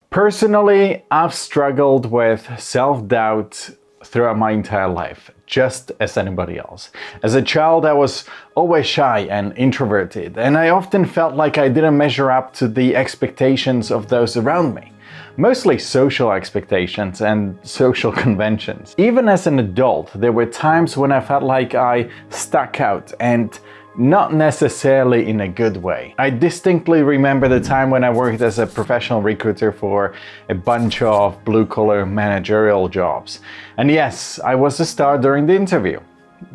Personally, I've struggled with self-doubt throughout my entire life, just as anybody else. As a child, I was always shy and introverted, and I often felt like I didn't measure up to the expectations of those around me. Mostly social expectations and social conventions. Even as an adult, there were times when I felt like I stuck out, and not necessarily in a good way. I distinctly remember the time when I worked as a professional recruiter for a bunch of blue-collar managerial jobs. And yes, I was a star during the interview,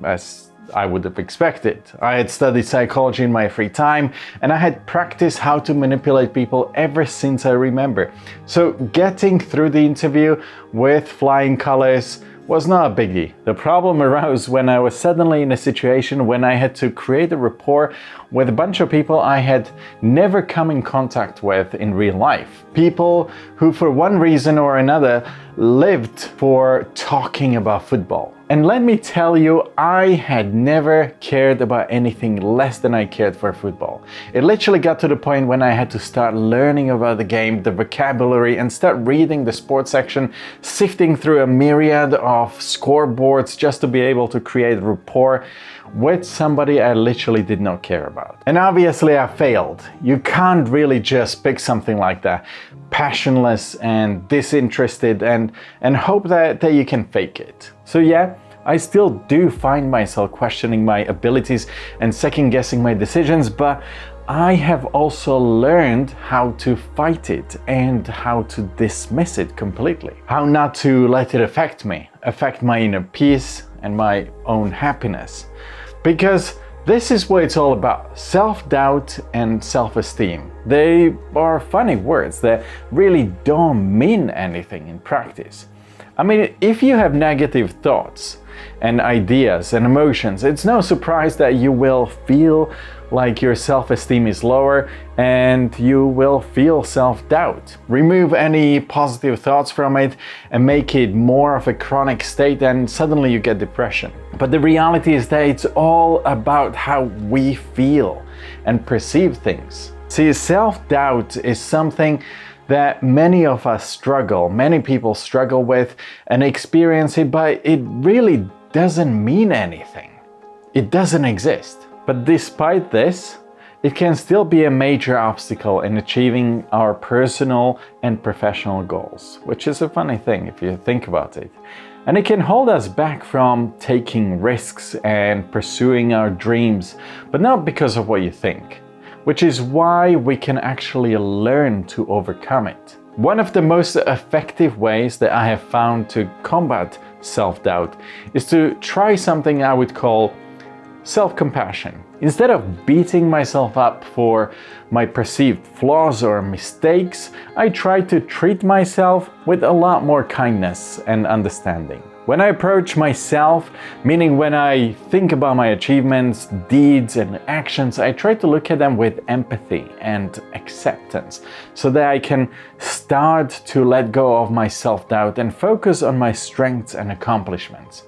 as I would have expected. I had studied psychology in my free time, and I had practiced how to manipulate people ever since I remember. So getting through the interview with flying colors was not a biggie. The problem arose when I was suddenly in a situation when I had to create a rapport with a bunch of people I had never come in contact with in real life. People who, for one reason or another, lived for talking about football. And let me tell you, I had never cared about anything less than I cared for football. It literally got to the point when I had to start learning about the game, the vocabulary, and start reading the sports section, sifting through a myriad of scoreboards just to be able to create rapport with somebody I literally did not care about. And obviously I failed. You can't really just pick something like that, passionless and disinterested, and hope that you can fake it. So yeah, I still do find myself questioning my abilities and second-guessing my decisions, but I have also learned how to fight it and how to dismiss it completely. How not to let it affect me, affect my inner peace and my own happiness. Because this is what it's all about, self-doubt and self-esteem. They are funny words that really don't mean anything in practice. I mean, if you have negative thoughts and ideas and emotions, it's no surprise that you will feel like your self-esteem is lower and you will feel self-doubt. Remove any positive thoughts from it and make it more of a chronic state, and suddenly you get depression. But the reality is that it's all about how we feel and perceive things. See, self-doubt is something that many of us many people struggle with and experience it, but it really doesn't mean anything. It doesn't exist. But despite this, it can still be a major obstacle in achieving our personal and professional goals, which is a funny thing if you think about it. And it can hold us back from taking risks and pursuing our dreams, but not because of what you think, which is why we can actually learn to overcome it. One of the most effective ways that I have found to combat self-doubt is to try something I would call self-compassion. Instead of beating myself up for my perceived flaws or mistakes, I try to treat myself with a lot more kindness and understanding. When I approach myself, meaning when I think about my achievements, deeds, and actions, I try to look at them with empathy and acceptance so that I can start to let go of my self-doubt and focus on my strengths and accomplishments.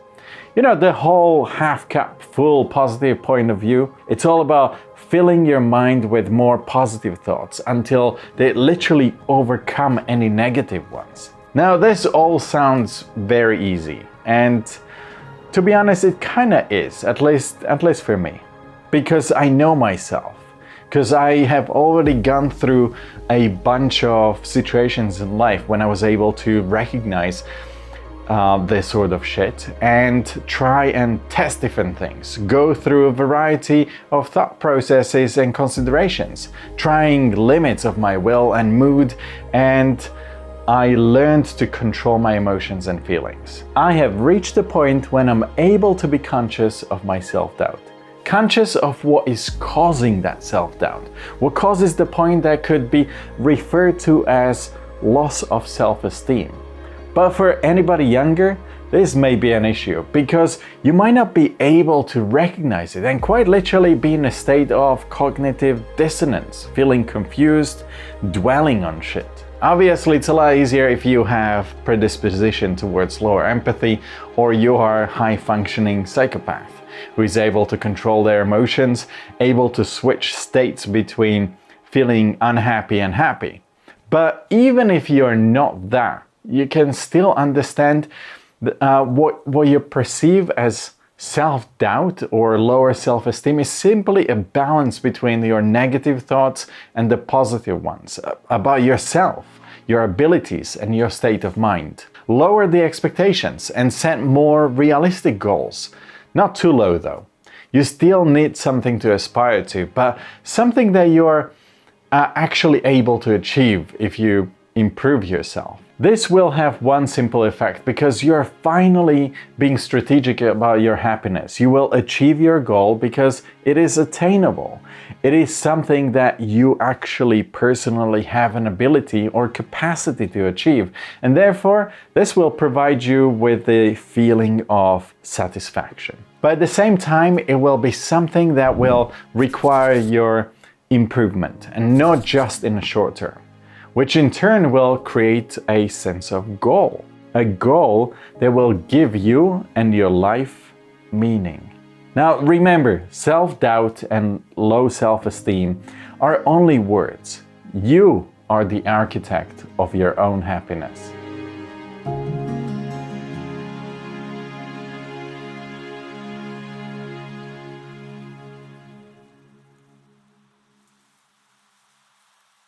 You know, the whole half-cup full positive point of view, it's all about filling your mind with more positive thoughts until they literally overcome any negative ones. Now, this all sounds very easy, and to be honest, it kinda is, at least for me, because I know myself, because I have already gone through a bunch of situations in life when I was able to recognize this sort of shit and try and test different things, go through a variety of thought processes and considerations, trying limits of my will and mood, and I learned to control my emotions and feelings. I have reached a point when I'm able to be conscious of my self-doubt. Conscious of what is causing that self-doubt. What causes the point that could be referred to as loss of self-esteem. But for anybody younger, this may be an issue because you might not be able to recognize it and quite literally be in a state of cognitive dissonance, feeling confused, dwelling on shit. Obviously, it's a lot easier if you have predisposition towards lower empathy or you are a high-functioning psychopath who is able to control their emotions, able to switch states between feeling unhappy and happy. But even if you're not that, you can still understand what you perceive as self-doubt or lower self-esteem is simply a balance between your negative thoughts and the positive ones about yourself, your abilities, and your state of mind. Lower the expectations and set more realistic goals. Not too low though. You still need something to aspire to, but something that you're actually able to achieve if you improve yourself. This will have one simple effect because you're finally being strategic about your happiness. You will achieve your goal because it is attainable. It is something that you actually personally have an ability or capacity to achieve. And therefore, this will provide you with the feeling of satisfaction. But at the same time, it will be something that will require your improvement and not just in the short term, which in turn will create a sense of goal. A goal that will give you and your life meaning. Now remember, self-doubt and low self-esteem are only words. You are the architect of your own happiness.